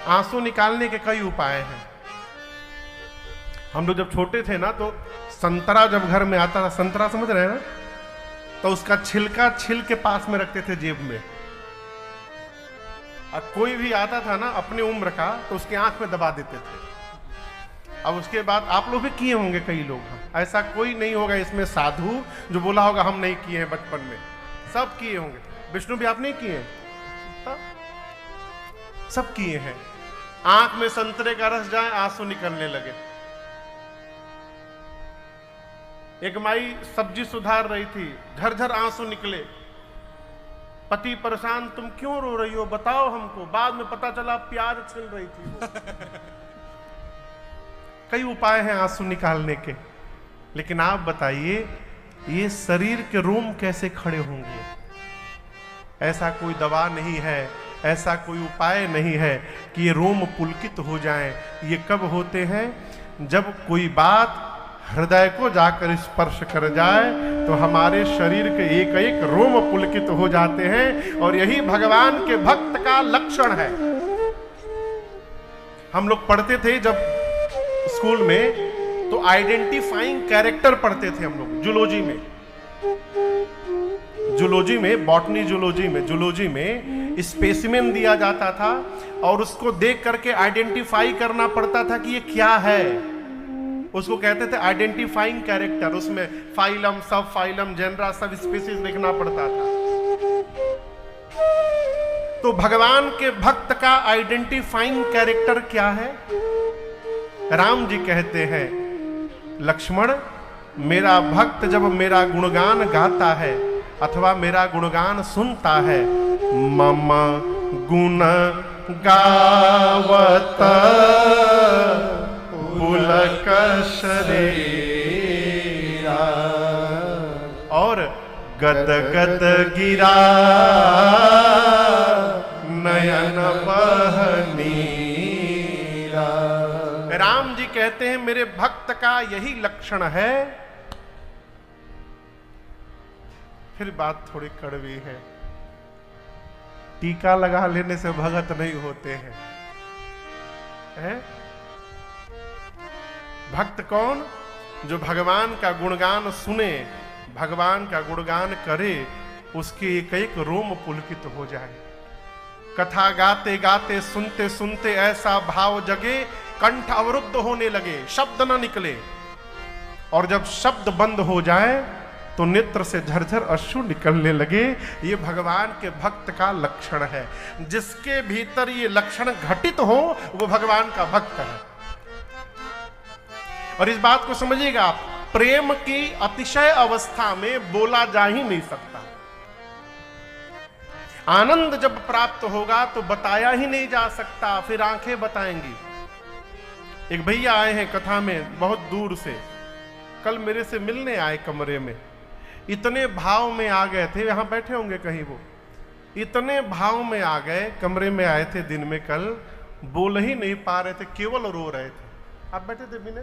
आंसू निकालने के कई उपाय हैं। हम लोग जब छोटे थे ना तो संतरा जब घर में आता था, संतरा समझ रहे हैं ना, तो उसका छिलका छिल के पास में रखते थे जेब में। और कोई भी आता था ना अपनी उम्र का तो उसकी आंख में दबा देते थे। अब उसके बाद आप लोग भी किए होंगे कई लोग, ऐसा कोई नहीं होगा इसमें साधु जो बोला होगा हम नहीं किए हैं बचपन में, सब किए होंगे। विष्णु भी आप नहीं किए हैं, सब किए हैं। आंख में संतरे का रस जाए आंसू निकलने लगे। एक माई सब्जी सुधार रही थी, झरझर आंसू निकले। पति परेशान, तुम क्यों रो रही हो बताओ हमको। बाद में पता चला प्याज छिल रही थी। कई उपाय हैं आंसू निकालने के, लेकिन आप बताइए ये शरीर के रोम कैसे खड़े होंगे? ऐसा कोई दवा नहीं है, ऐसा कोई उपाय नहीं है कि ये रोम पुलकित हो जाएं। ये कब होते हैं? जब कोई बात हृदय को जाकर स्पर्श कर जाए तो हमारे शरीर के एक एक रोम पुलकित हो जाते हैं, और यही भगवान के भक्त का लक्षण है। हम लोग पढ़ते थे जब स्कूल में, तो आइडेंटिफाइंग कैरेक्टर पढ़ते थे हम लोग जूलॉजी में। जूलॉजी में, बॉटनी जूलॉजी में स्पेसिमेन दिया जाता था और उसको देख करके आइडेंटिफाई करना पड़ता था कि ये क्या है। उसको कहते थे आइडेंटिफाइंग कैरेक्टर। उसमें फाइलम, सब फाइलम, जेनरा, सब स्पीसीज लिखना पड़ता था। तो भगवान के भक्त का आइडेंटिफाइंग कैरेक्टर क्या है? राम जी कहते हैं, लक्ष्मण मेरा भक्त जब मेरा गुणगान गाता है अथवा मेरा गुणगान सुनता है, मम गुण गावत पुलक शरीरा, और गद गद गिरा नयन बहनीरा। राम जी कहते हैं मेरे भक्त का यही लक्षण है। फिर बात थोड़ी कड़वी है, टीका लगा लेने से भगत नहीं होते हैं, है? भक्त कौन? जो भगवान का गुणगान सुने, भगवान का गुणगान करे, उसके एक एक रोम पुलकित हो जाए। कथा गाते गाते, सुनते सुनते ऐसा भाव जगे, कंठ अवरुद्ध होने लगे, शब्द न निकले, और जब शब्द बंद हो जाए तो नेत्र से झरझर अश्रु निकलने लगे। ये भगवान के भक्त का लक्षण है। जिसके भीतर ये लक्षण घटित हो वो भगवान का भक्त है। और इस बात को समझिएगा आप, प्रेम की अतिशय अवस्था में बोला जा ही नहीं सकता। आनंद जब प्राप्त होगा तो बताया ही नहीं जा सकता, फिर आंखें बताएंगी। एक भैया आए हैं कथा में बहुत दूर से, कल मेरे से मिलने आए कमरे में। इतने भाव में आ गए थे, यहां बैठे होंगे कहीं वो, इतने भाव में आ गए, कमरे में आए थे दिन में, कल बोल ही नहीं पा रहे थे, केवल रो रहे थे। आप बैठे थे बिना,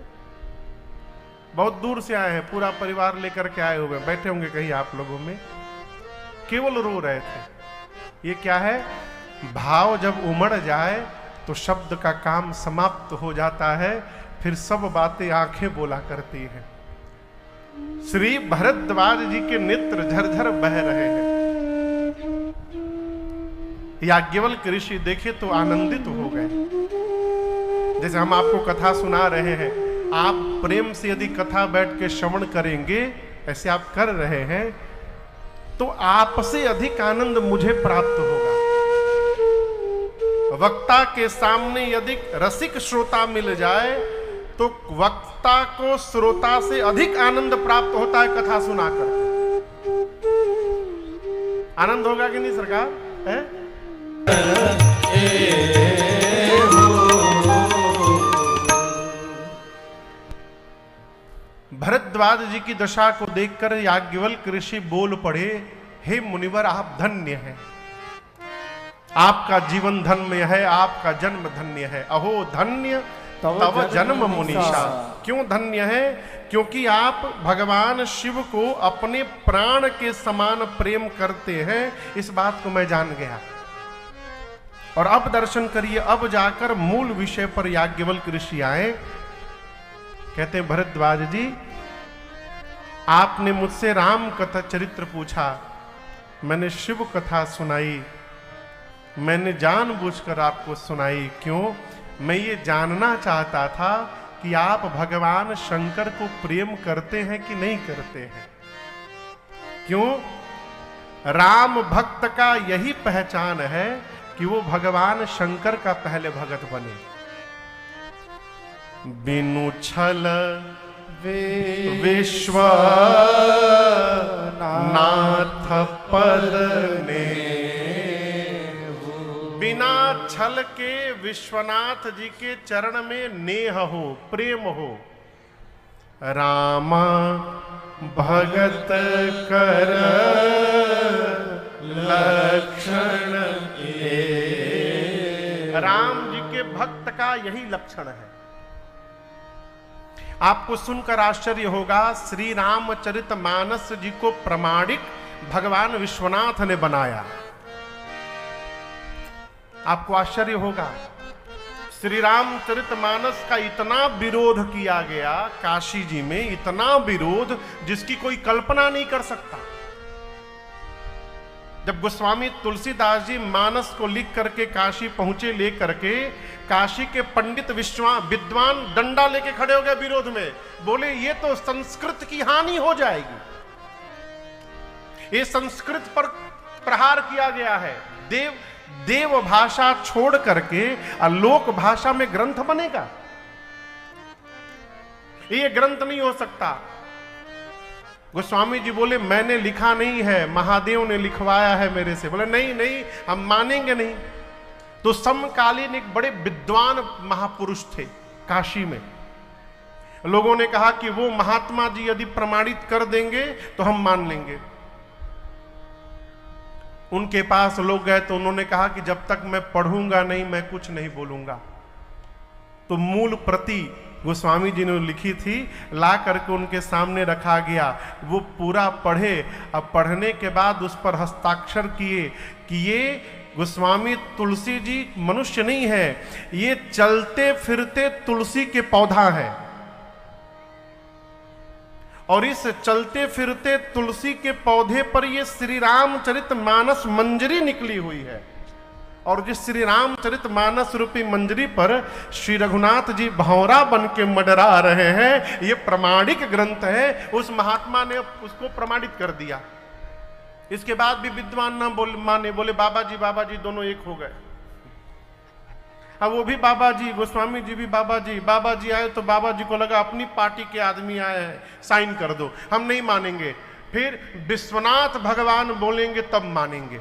बहुत दूर से आए हैं, पूरा परिवार लेकर के आए हुए, बैठे होंगे कहीं आप लोगों में, केवल रो रहे थे। ये क्या है? भाव जब उमड़ जाए तो शब्द का काम समाप्त हो जाता है, फिर सब बातें आंखें बोला करती हैं। श्री भरद्वाज जी के नेत्र झरझर बह रहे हैं। याज्ञवल्क्य ऋषि देखे तो आनंदित हो गए। जैसे हम आपको कथा सुना रहे हैं, आप प्रेम से यदि कथा बैठ के श्रवण करेंगे, ऐसे आप कर रहे हैं, तो आपसे अधिक आनंद मुझे प्राप्त होगा। वक्ता के सामने यदि रसिक श्रोता मिल जाए तो वक्ता को श्रोता से अधिक आनंद प्राप्त होता है कथा सुनाकर। आनंद होगा कि नहीं सरकार? है? भरद्वाज जी की दशा को देखकर याज्ञवल्क्य ऋषि बोल पड़े, हे मुनिवर आप धन्य हैं, आपका जीवन धन्य है, आपका जन्म धन्य है। अहो धन्य तव जन्म मुनीषा। क्यों धन्य है? क्योंकि आप भगवान शिव को अपने प्राण के समान प्रेम करते हैं। इस बात को मैं जान गया। और अब दर्शन करिए। अब जाकर मूल विषय पर याज्ञवल्क्य ऋषि आए। कहते हैं भरद्वाज जी, आपने मुझसे राम कथा चरित्र पूछा, मैंने शिव कथा सुनाई, मैंने जानबूझकर आपको सुनाई। क्यों? मैं ये जानना चाहता था कि आप भगवान शंकर को प्रेम करते हैं कि नहीं करते हैं। क्यों? राम भक्त का यही पहचान है कि वो भगवान शंकर का पहले भगत बने। बिनु छल विश्व नाथ पद ने, बिना छल के विश्वनाथ जी के चरण में नेह हो, प्रेम हो। राम भगत कर लक्षण, राम जी के भक्त का यही लक्षण है। आपको सुनकर आश्चर्य होगा, श्री रामचरितमानस जी को प्रमाणिक भगवान विश्वनाथ ने बनाया। आपको आश्चर्य होगा, श्री रामचरितमानस का इतना विरोध किया गया काशी जी में, इतना विरोध जिसकी कोई कल्पना नहीं कर सकता। जब गोस्वामी तुलसीदास जी मानस को लिख करके काशी पहुंचे, ले करके काशी के पंडित विद्वान डंडा लेके खड़े हो गए विरोध में। बोले ये तो संस्कृत की हानि हो जाएगी, ये संस्कृत पर प्रहार किया गया है। देव भाषा छोड़ करके लोक भाषा में ग्रंथ बनेगा, ये ग्रंथ नहीं हो सकता। गोस्वामी जी बोले मैंने लिखा नहीं है, महादेव ने लिखवाया है मेरे से। बोले नहीं नहीं, हम मानेंगे नहीं। तो समकालीन एक बड़े विद्वान महापुरुष थे काशी में। लोगों ने कहा कि वो महात्मा जी यदि प्रमाणित कर देंगे तो हम मान लेंगे। उनके पास लोग गए तो उन्होंने कहा कि जब तक मैं पढ़ूंगा नहीं मैं कुछ नहीं बोलूंगा। तो मूल प्रति गोस्वामी जी ने लिखी थी, ला करके उनके सामने रखा गया। वो पूरा पढ़े। अब पढ़ने के बाद उस पर हस्ताक्षर किए कि ये गोस्वामी तुलसी जी मनुष्य नहीं है, ये चलते फिरते तुलसी के पौधा है। और इस चलते फिरते तुलसी के पौधे पर ये श्री रामचरितमानस मंजरी निकली हुई है। और जिस श्री रामचरितमानस रूपी मंजरी पर श्री रघुनाथ जी भंवरा बन के मंडरा रहे हैं, ये प्रमाणिक ग्रंथ है। उस महात्मा ने उसको प्रमाणित कर दिया। इसके बाद भी विद्वान न माने, बोले बाबा जी दोनों एक हो गए। अब वो भी बाबा जी, गोस्वामी जी भी बाबा जी आए तो बाबा जी को लगा अपनी पार्टी के आदमी आए हैं, साइन कर दो, हम नहीं मानेंगे। फिर विश्वनाथ भगवान बोलेंगे तब मानेंगे।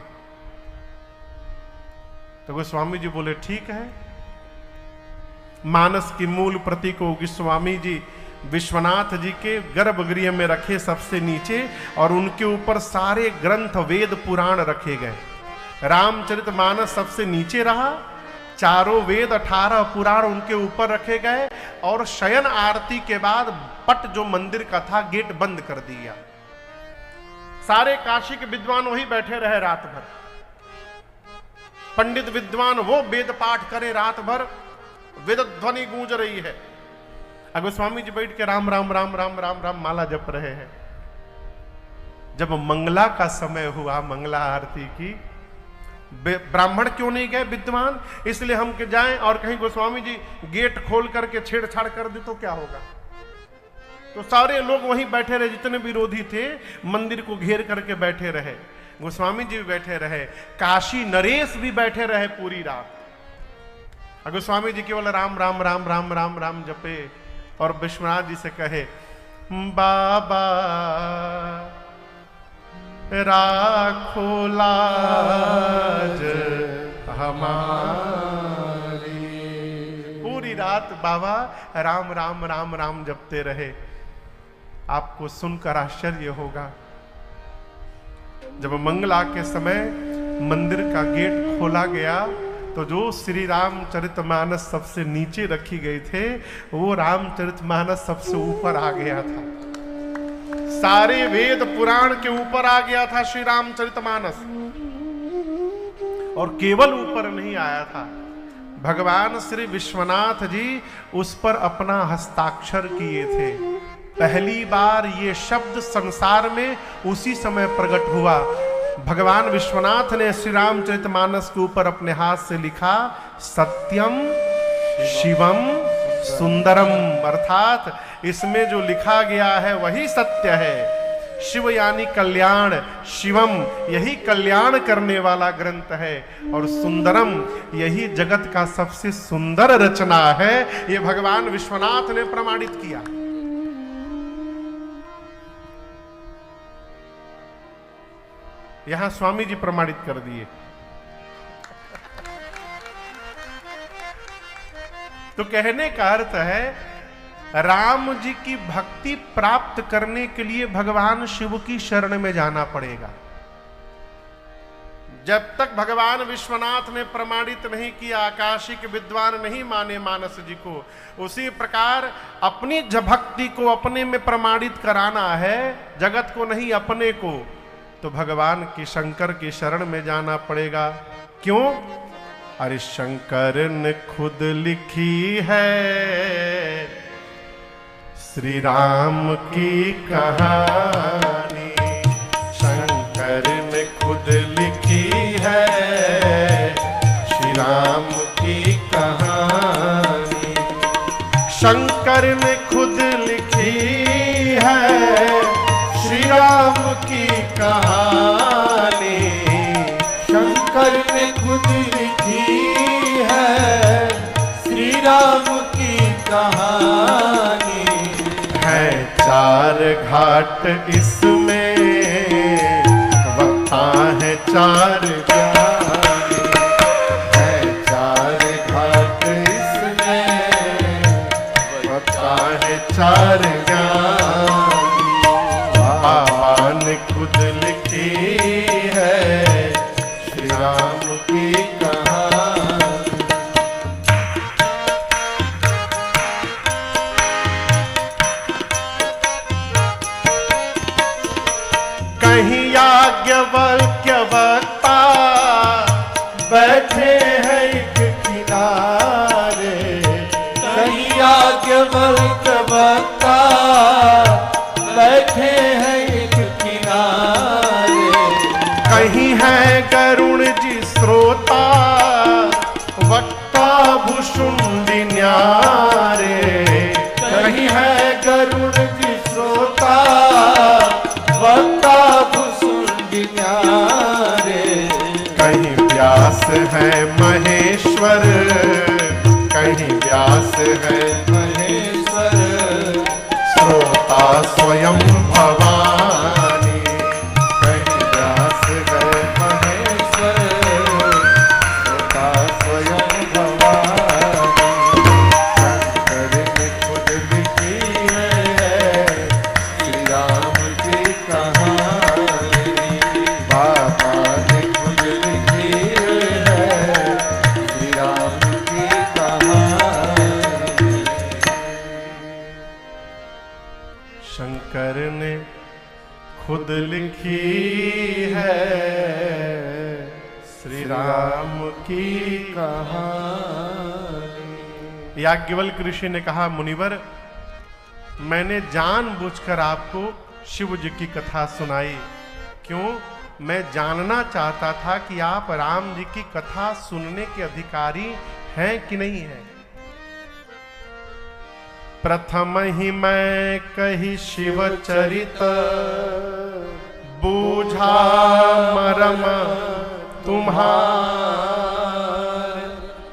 तो गोस्वामी जी बोले ठीक है। मानस की मूल प्रति को गोस्वामी जी विश्वनाथ जी के गर्भगृह में रखे सबसे नीचे, और उनके ऊपर सारे ग्रंथ वेद पुराण रखे गए। रामचरितमानस सबसे नीचे रहा, चारों वेद 18 पुराण उनके ऊपर रखे गए। और शयन आरती के बाद पट जो मंदिर का था गेट बंद कर दिया। सारे काशी के विद्वान वही बैठे रहे रात भर। पंडित विद्वान वो वेद पाठ करे रात भर, वेद ध्वनि गूंज रही है। गोस्वामी जी बैठ के राम राम राम राम राम राम माला जप रहे हैं। जब मंगला का समय हुआ, मंगला आरती की, ब्राह्मण क्यों नहीं गए विद्वान, इसलिए हम के जाएं और कहीं गोस्वामी जी गेट खोल करके छेड़छाड़ कर दे तो क्या होगा। तो सारे लोग वहीं बैठे रहे, जितने विरोधी थे मंदिर को घेर करके बैठे रहे। गोस्वामी जी भी बैठे रहे, काशी नरेश भी बैठे रहे पूरी रात। गोस्वामी जी केवल राम राम राम राम राम राम जपे और विश्वनाथ जी से कहे, बाबा राखो लाज हमारी। पूरी रात बाबा राम राम राम राम जपते रहे। आपको सुनकर आश्चर्य होगा, जब मंगला के समय मंदिर का गेट खोला गया तो जो श्री रामचरितमानस सबसे नीचे रखी गई थे, वो रामचरितमानस सबसे ऊपर आ गया था। सारे वेद पुराण के ऊपर आ गया था श्री रामचरितमानस। और केवल ऊपर नहीं आया था, भगवान श्री विश्वनाथ जी उस पर अपना हस्ताक्षर किए थे। पहली बार ये शब्द संसार में उसी समय प्रकट हुआ। भगवान विश्वनाथ ने श्री रामचरितमानस के ऊपर अपने हाथ से लिखा, सत्यम शिवम सुंदरम, अर्थात इसमें जो लिखा गया है वही सत्य है। शिव यानी कल्याण, शिवम यही कल्याण करने वाला ग्रंथ है, और सुंदरम यही जगत का सबसे सुंदर रचना है। ये भगवान विश्वनाथ ने प्रमाणित किया। यहां स्वामी जी प्रमाणित कर दिए। तो कहने का अर्थ है, राम जी की भक्ति प्राप्त करने के लिए भगवान शिव की शरण में जाना पड़ेगा। जब तक भगवान विश्वनाथ ने प्रमाणित नहीं किया, आकाशिक विद्वान नहीं माने मानस जी को, उसी प्रकार अपनी भक्ति को अपने में प्रमाणित कराना है, जगत को नहीं अपने को, तो भगवान की शंकर की शरण में जाना पड़ेगा। क्यों? अरे शंकर ने खुद लिखी है श्री राम की कहानी, शंकर ने खुद लिखी है श्री राम की कहानी, शंकर ने खुद लिखी है श्री राम की कहानी, शंकर ने खुद लिखी है श्री राम की कहानी, है चार घाट इसमें, वक्ता है चार ज्ञानी, है चार घाट इसमें, वक्ता है चार ज्ञानी, बाबा ने खुद लिखी है श्री राम की कहानी। कहीं याज्ञवल्क्य वक्ता बैठे हैं एक किनारे, कहीं याज्ञवल्क्य वक्ता बैठे हैं एक किनारे, कहीं है गरुण जी श्रोता, वक्ता भुषुंडी न्यारे, कहीं है गरुड़ जी श्रोता, वक्ता भुसुंडी न्यारे, कहीं व्यास है महेश्वर, कहीं व्यास है महेश्वर, श्रोता स्वयं भवानी, कहीं व्यास है महेश्वर, श्रोता स्वयं भवानी, शंकर ने खुद लिखी है श्री राम की कहानी, बाबा ने खुद लिखी है श्री राम की कहानी, शंकर ने खुद लिखी है श्री राम की कहानी। याज्ञवल्क्य ऋषि ने कहा, मुनिवर मैंने जानबूझकर आपको शिव जी की कथा सुनाई। क्यों? मैं जानना चाहता था कि आप राम जी की कथा सुनने के अधिकारी हैं कि नहीं हैं। प्रथम ही मैं कही शिव चरित, बूझा मरम तुम्हार,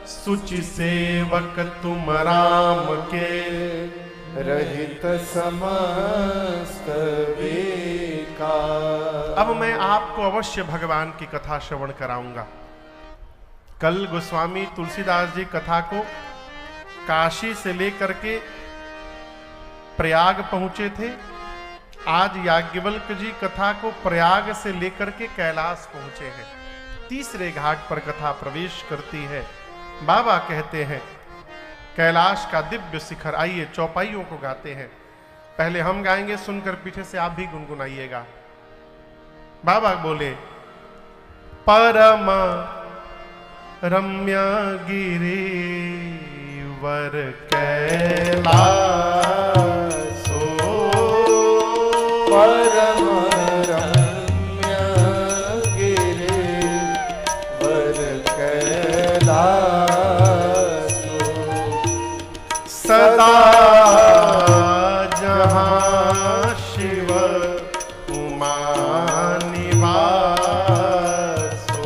सुचि सेवक तुम राम के, रहित समस्त विकार। अब मैं आपको अवश्य भगवान की कथा श्रवण कराऊंगा। कल गोस्वामी तुलसीदास जी कथा को काशी से लेकर के प्रयाग पहुंचे थे। आज याज्ञवल्क्य जी कथा को प्रयाग से लेकर के कैलाश पहुंचे हैं। तीसरे घाट पर कथा प्रवेश करती है। बाबा कहते हैं कैलाश का दिव्य शिखर। आइए चौपाइयों को गाते हैं। पहले हम गाएंगे, सुनकर पीछे से आप भी गुनगुनाइएगा। बाबा बोले, परम रम्यगिरिवर कैलासो परम रम्य गिरिवर कैलासो सदा जहाँ शिव उमा निवासो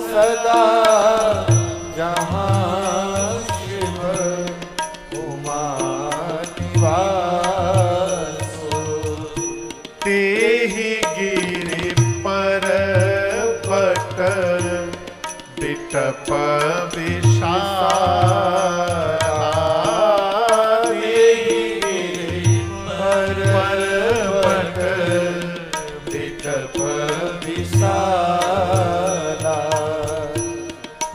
सदा जहाँ शिव उमा निवासो तेहि गिरि पर्वत बिटप विशाला तेहि गिरि पर्वत बिटप विशाला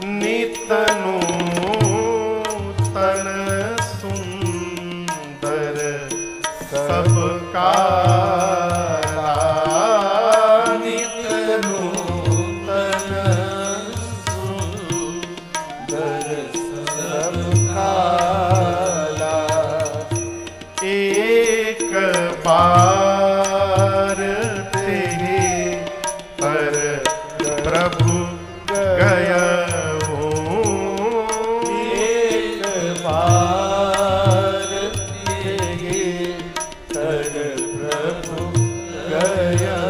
नित नूतन सुंदर सब काला नित नूतन सुंदर सब काला एक बार तेरे पर प्रभु गया हूँ एक बार तेरे तर प्रभु गया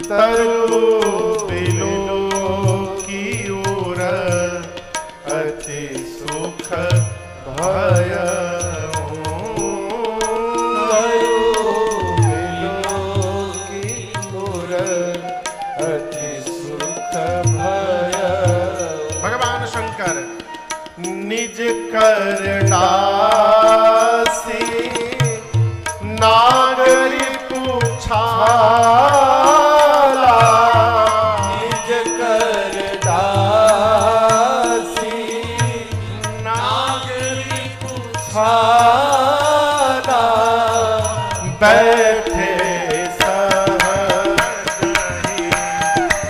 तरु बिलो की ओर अति सुख भय अति सुख भय भगवान शंकर निज कर डासी नागरी पूछाला निज कर दासी नागरी पूछाला बैठे सहजहि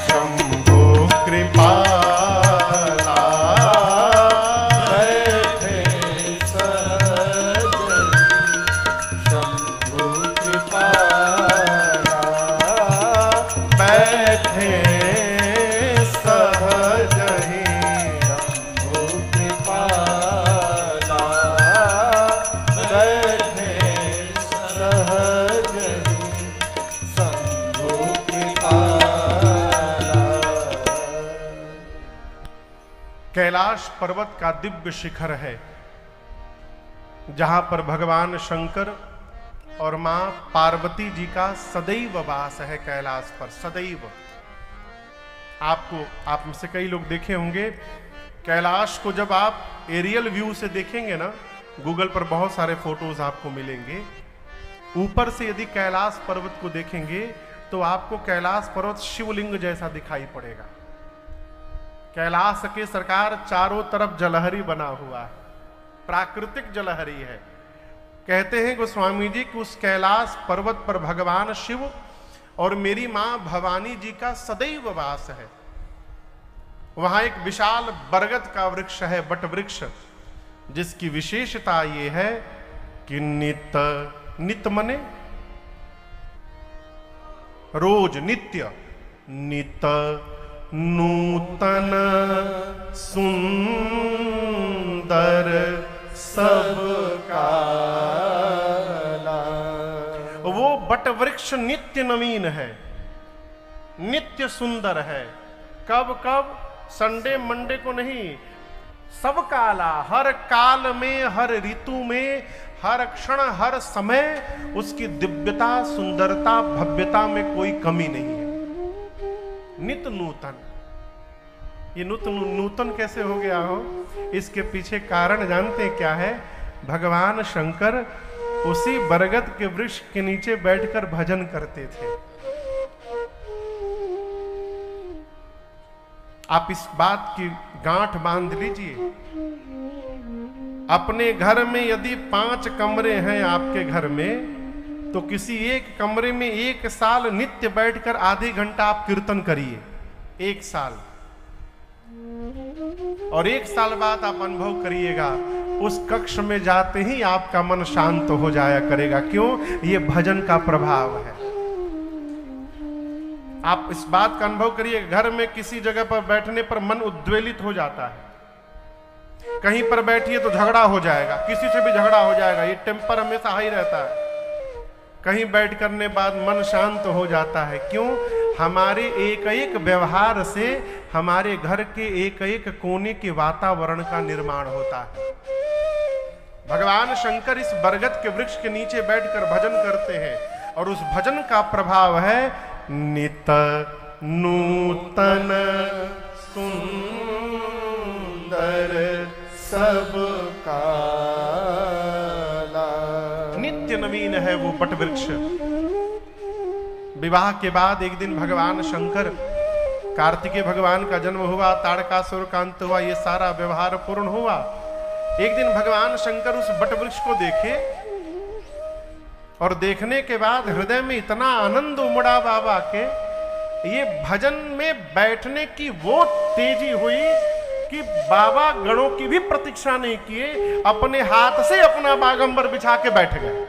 शंभु कृपाला बैठे सहजहि शंभु कृपाला बैठे सहजहि शंभु कृपाला बैठे सहजहि शंभु कृपाला कैलाश पर्वत का दिव्य शिखर है जहां पर भगवान शंकर और मां पार्वती जी का सदैव वास है। कैलाश पर सदैव आप में से कई लोग देखे होंगे कैलाश को जब आप एरियल व्यू से देखेंगे ना, गूगल पर बहुत सारे फोटोज आपको मिलेंगे। ऊपर से यदि कैलाश पर्वत को देखेंगे तो आपको कैलाश पर्वत शिवलिंग जैसा दिखाई पड़ेगा। कैलाश के सरकार चारों तरफ जलहरी बना हुआ है, प्राकृतिक जलहरी है। कहते हैं गोस्वामी जी कि उस कैलाश पर्वत पर भगवान शिव और मेरी मां भवानी जी का सदैव वास है। वहां एक विशाल बरगद का वृक्ष है, बट वृक्ष, जिसकी विशेषता ये है कि नित मने रोज, नित्य, नित नूतन सुंदर सब काला। वो बट वृक्ष नित्य नवीन है, नित्य सुंदर है। कब कब? संडे मंडे को नहीं, सब काला, हर काल में, हर ऋतु में, हर क्षण, हर समय उसकी दिव्यता, सुंदरता, भव्यता में कोई कमी नहीं है। नित नूतन। ये नूतन कैसे हो गया हो? इसके पीछे कारण जानते हैं क्या है? भगवान शंकर उसी बरगद के वृक्ष के नीचे बैठकर भजन करते थे। आप इस बात की गांठ बांध लीजिए। अपने घर में यदि 5 कमरे हैं आपके घर में, तो किसी एक कमरे में 1 साल नित्य बैठकर आधे घंटा आप कीर्तन करिए। 1 साल, और 1 साल बाद आप अनुभव करिएगा, उस कक्ष में जाते ही आपका मन शांत हो जाया करेगा। क्यों? ये भजन का प्रभाव है। आप इस बात का अनुभव करिए, घर में किसी जगह पर बैठने पर मन उद्वेलित हो जाता है। कहीं पर बैठिए तो झगड़ा हो जाएगा, किसी से भी झगड़ा हो जाएगा, ये टेम्पर हमेशा हाई रहता है। कहीं बैठ करने बाद मन शांत हो जाता है। क्यों? हमारे एक एक व्यवहार से हमारे घर के एक एक कोने के वातावरण का निर्माण होता है। भगवान शंकर इस बरगद के वृक्ष के नीचे बैठकर भजन करते हैं, और उस भजन का प्रभाव है नित नूतन सुंदर सब काला। नित्य नवीन है वो बट वृक्ष। विवाह के बाद एक दिन भगवान शंकर, कार्तिकेय भगवान का जन्म हुआ, ताड़कासुर का अंत हुआ, ये सारा व्यवहार पूर्ण हुआ। एक दिन भगवान शंकर उस बट वृक्ष को देखे, और देखने के बाद हृदय में इतना आनंद उमड़ा बाबा के, ये भजन में बैठने की वो तेजी हुई कि बाबा गणों की भी प्रतीक्षा नहीं किए, अपने हाथ से अपना बागंबर बिछा के बैठ गए।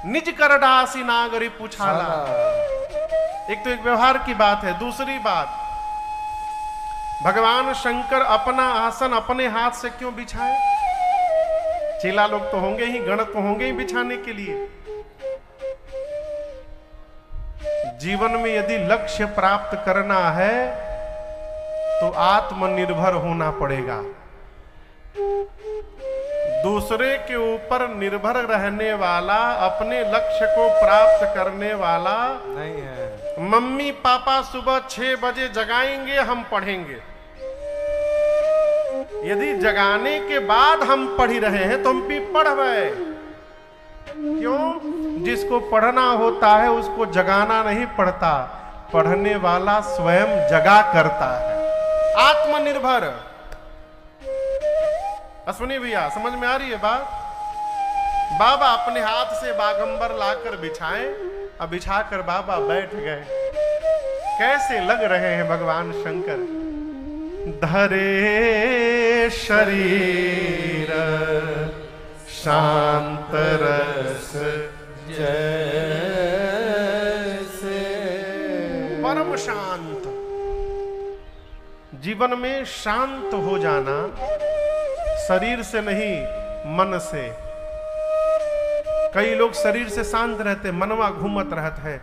निज कर डासी नागरी पूछाला। एक तो एक व्यवहार की बात है। दूसरी बात, भगवान शंकर अपना आसन अपने हाथ से क्यों बिछाए? चेला लोग तो होंगे ही, गण तो होंगे ही बिछाने के लिए। जीवन में यदि लक्ष्य प्राप्त करना है तो आत्मनिर्भर होना पड़ेगा। दूसरे के ऊपर निर्भर रहने वाला, अपने लक्ष्य को प्राप्त करने वाला नहीं है। मम्मी पापा सुबह 6 बजे जगाएंगे, हम पढ़ेंगे। यदि जगाने के बाद हम पढ़ रहे हैं तो हम भी पढ़वे। क्यों? जिसको पढ़ना होता है उसको जगाना नहीं पड़ता, पढ़ने वाला स्वयं जगा करता है। आत्मनिर्भर। अश्विनी भैया, समझ में आ रही है बात? बाबा अपने हाथ से बागंबर लाकर बिछाएं, अब बिछाकर बाबा बैठ गए। कैसे लग रहे हैं भगवान शंकर? धरे शरीर शांत रस जैसे परम शांत। जीवन में शांत हो जाना शरीर से नहीं, मन से। कई लोग शरीर से शांत रहते, मनवा घूमत रहता है।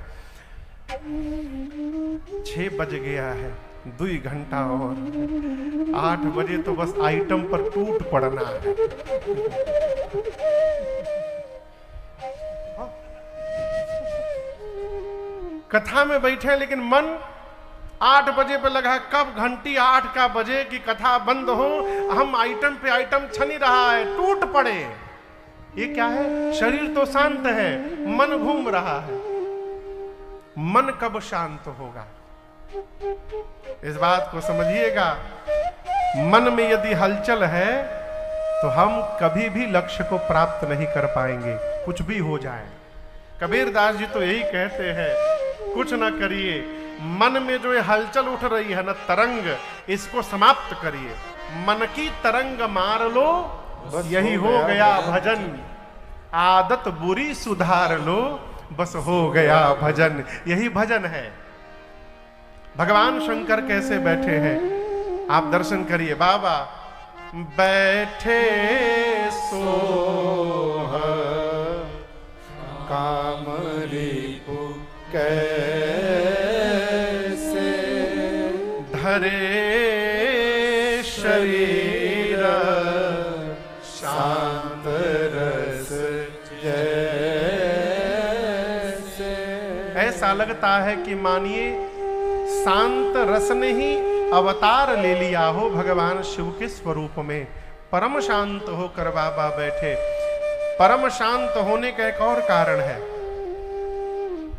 6 बज गया है, 2 घंटा और 8 बजे तो बस आइटम पर टूट पड़ना है। कथा में बैठे लेकिन मन 8 बजे पे लगा, कब घंटी 8 का बजे की कथा बंद हो, हम आइटम पे आइटम छनी रहा है, टूट पड़े। ये क्या है? शरीर तो शांत है, मन घूम रहा है। मन कब शांत होगा? इस बात को समझिएगा। मन में यदि हलचल है तो हम कभी भी लक्ष्य को प्राप्त नहीं कर पाएंगे, कुछ भी हो जाए। कबीरदास जी तो यही कहते हैं, कुछ ना करिए, मन में जो ये हलचल उठ रही है ना तरंग, इसको समाप्त करिए। मन की तरंग मार लो, यही हो गया भजन। आदत बुरी सुधार लो, बस हो गया भजन। यही भजन है। भगवान शंकर कैसे बैठे हैं आप दर्शन करिए। बाबा बैठे सोह काम रिपु कैसे धरे शरीर शांत रस जैसे। ऐसा लगता है कि मानिए शांत रस ने ही अवतार ले लिया हो भगवान शिव के स्वरूप में। परम शांत होकर बाबा बैठे। परम शांत होने का एक और कारण है।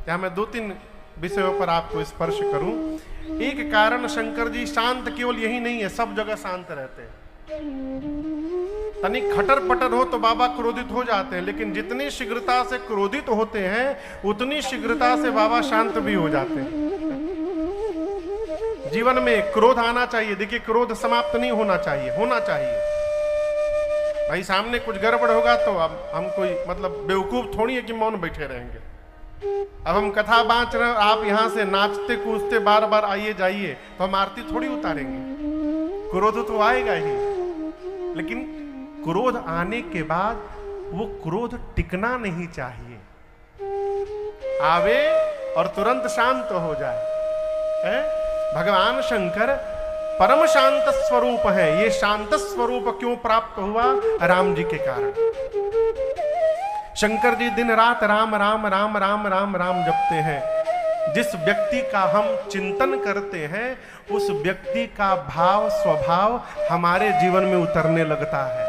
क्या मैं 2-3 विषयों पर आपको स्पर्श करूं? एक कारण, शंकर जी शांत केवल यही नहीं है, सब जगह शांत रहते हैं। तनिक खटर पटर हो तो बाबा क्रोधित हो जाते हैं, लेकिन जितनी शीघ्रता से क्रोधित होते हैं उतनी शीघ्रता से बाबा शांत भी हो जाते हैं। जीवन में क्रोध आना चाहिए। देखिए क्रोध समाप्त नहीं होना चाहिए, होना चाहिए। भाई सामने कुछ गड़बड़ होगा तो अब हम कोई मतलब बेवकूफ थोड़ी है कि मौन बैठे रहेंगे। अब हम कथा बांच रहे हैं, आप यहां से नाचते कूदते बार बार आइए जाइए, तो हम आरती थोड़ी उतारेंगे। क्रोध तो आएगा ही, लेकिन क्रोध आने के बाद वो क्रोध टिकना नहीं चाहिए। आवे और तुरंत शांत हो जाए। है? भगवान शंकर परम शांत स्वरूप है। ये शांत स्वरूप क्यों प्राप्त हुआ? राम जी के कारण। शंकर जी दिन रात राम राम राम राम राम राम जपते हैं। जिस व्यक्ति का हम चिंतन करते हैं उस व्यक्ति का भाव स्वभाव हमारे जीवन में उतरने लगता है।